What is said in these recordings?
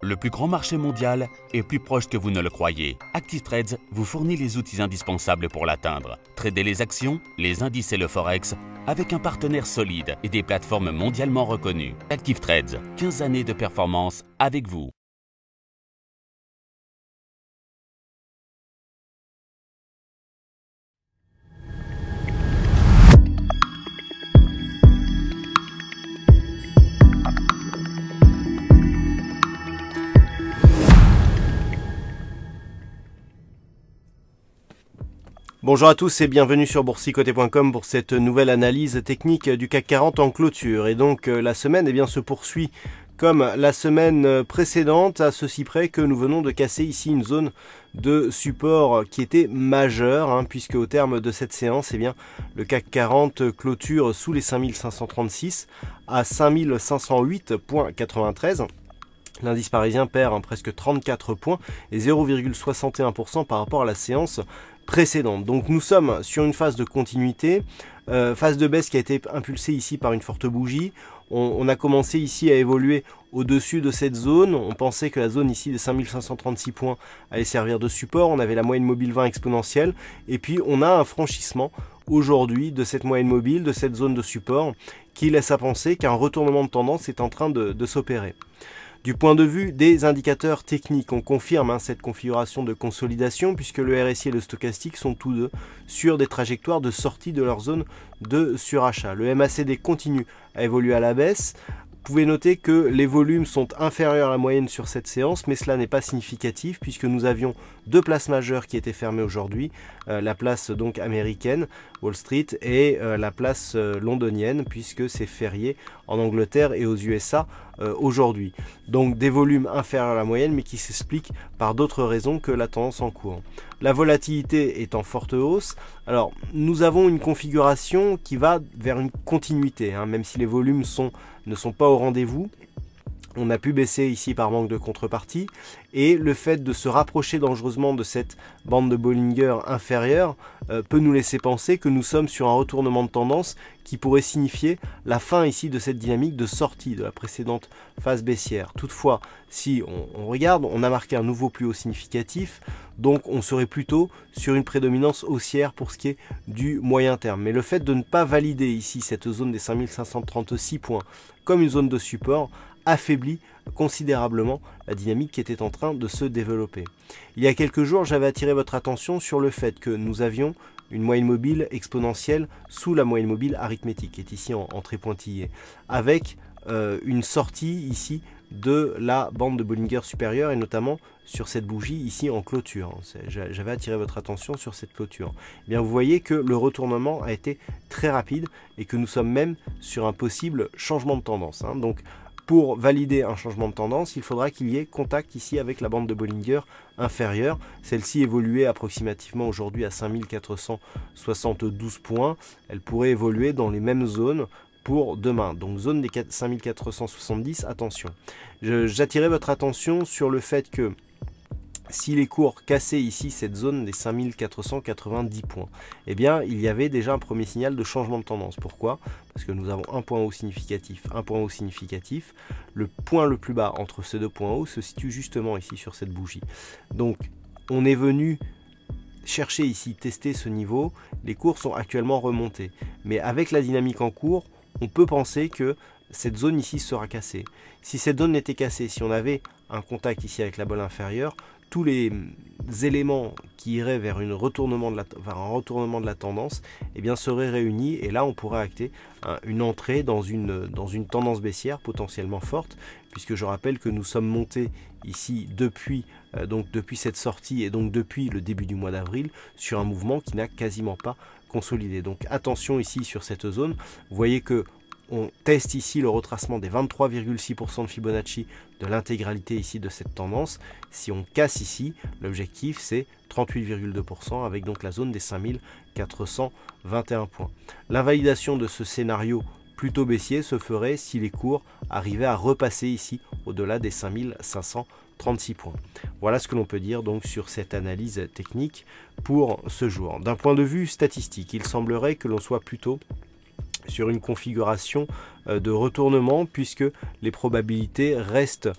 Le plus grand marché mondial est plus proche que vous ne le croyez. ActiveTrades vous fournit les outils indispensables pour l'atteindre. Tradez les actions, les indices et le forex avec un partenaire solide et des plateformes mondialement reconnues. ActiveTrades, 15 années de performance avec vous. Bonjour à tous et bienvenue sur boursicoté.com pour cette nouvelle analyse technique du CAC 40 en clôture. Et donc la semaine se poursuit comme la semaine précédente, à ceci près que nous venons de casser ici une zone de support qui était majeure, puisque au terme de cette séance, le CAC 40 clôture sous les 5536 à 5508,93. L'indice parisien perd presque 34 points et 0,61% par rapport à la séance précédente. Donc nous sommes sur une phase de continuité, phase de baisse qui a été impulsée ici par une forte bougie. On a commencé ici à évoluer au-dessus de cette zone. On pensait que la zone ici des 5536 points allait servir de support. On avait la moyenne mobile 20 exponentielle. Et puis on a un franchissement aujourd'hui de cette moyenne mobile, de cette zone de support, qui laisse à penser qu'un retournement de tendance est en train de s'opérer. Du point de vue des indicateurs techniques, on confirme cette configuration de consolidation puisque le RSI et le stochastique sont tous deux sur des trajectoires de sortie de leur zone de surachat. Le MACD continue à évoluer à la baisse. Vous pouvez noter que les volumes sont inférieurs à la moyenne sur cette séance, mais cela n'est pas significatif puisque nous avions deux places majeures qui étaient fermées aujourd'hui, la place donc américaine, Wall Street, et la place londonienne puisque c'est férié en Angleterre et aux USA aujourd'hui. Donc des volumes inférieurs à la moyenne mais qui s'expliquent par d'autres raisons que la tendance en cours. La volatilité est en forte hausse. Alors nous avons une configuration qui va vers une continuité, même si les volumes ne sont pas au rendez-vous. On a pu baisser ici par manque de contrepartie et le fait de se rapprocher dangereusement de cette bande de Bollinger inférieure peut nous laisser penser que nous sommes sur un retournement de tendance qui pourrait signifier la fin ici de cette dynamique de sortie de la précédente phase baissière. Toutefois, si on regarde, on a marqué un nouveau plus haut significatif, donc on serait plutôt sur une prédominance haussière pour ce qui est du moyen terme. Mais le fait de ne pas valider ici cette zone des 5536 points comme une zone de support affaiblit considérablement la dynamique qui était en train de se développer. Il y a quelques jours, j'avais attiré votre attention sur le fait que nous avions une moyenne mobile exponentielle sous la moyenne mobile arithmétique, qui est ici en très pointillé, avec une sortie ici de la bande de Bollinger supérieure et notamment sur cette bougie ici en clôture. J'avais attiré votre attention sur cette clôture. Vous voyez que le retournement a été très rapide et que nous sommes même sur un possible changement de tendance. Donc pour valider un changement de tendance, il faudra qu'il y ait contact ici avec la bande de Bollinger inférieure. Celle-ci évoluait approximativement aujourd'hui à 5472 points. Elle pourrait évoluer dans les mêmes zones pour demain. Donc zone des 5470, attention. J'attirais votre attention sur le fait que si les cours cassaient ici cette zone des 5490 points, il y avait déjà un premier signal de changement de tendance. Pourquoi? Parce que nous avons un point haut significatif, un point haut significatif. Le point le plus bas entre ces deux points hauts se situe justement ici sur cette bougie. Donc on est venu chercher ici, tester ce niveau. Les cours sont actuellement remontés. Mais avec la dynamique en cours, on peut penser que cette zone ici sera cassée. Si cette zone n'était cassée, si on avait un contact ici avec la bolle inférieure, tous les éléments qui iraient vers un retournement de la tendance seraient réunis et là on pourrait acter une entrée dans une tendance baissière potentiellement forte, puisque je rappelle que nous sommes montés ici depuis cette sortie et donc depuis le début du mois d'avril sur un mouvement qui n'a quasiment pas consolidé. Donc attention ici sur cette zone. Vous voyez que on teste ici le retracement des 23,6% de Fibonacci de l'intégralité ici de cette tendance. Si on casse ici, l'objectif c'est 38,2% avec donc la zone des 5421 points. L'invalidation de ce scénario plutôt baissier se ferait si les cours arrivaient à repasser ici au-delà des 5536 points. Voilà ce que l'on peut dire donc sur cette analyse technique pour ce jour. D'un point de vue statistique, il semblerait que l'on soit plutôt sur une configuration de retournement puisque les probabilités restent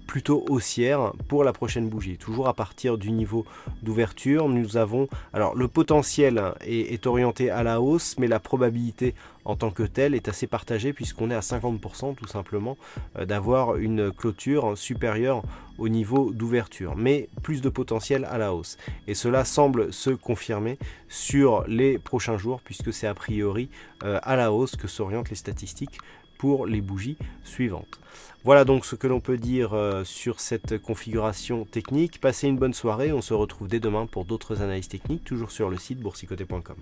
plutôt haussières pour la prochaine bougie. Toujours à partir du niveau d'ouverture, nous avons, alors le potentiel est orienté à la hausse, mais la probabilité en tant que telle est assez partagée puisqu'on est à 50% tout simplement d'avoir une clôture supérieure au niveau d'ouverture, mais plus de potentiel à la hausse. Et cela semble se confirmer sur les prochains jours puisque c'est a priori à la hausse que s'orientent les statistiques pour les bougies suivantes. Voilà donc ce que l'on peut dire sur cette configuration technique. Passez une bonne soirée, on se retrouve dès demain pour d'autres analyses techniques, toujours sur le site boursicoté.com.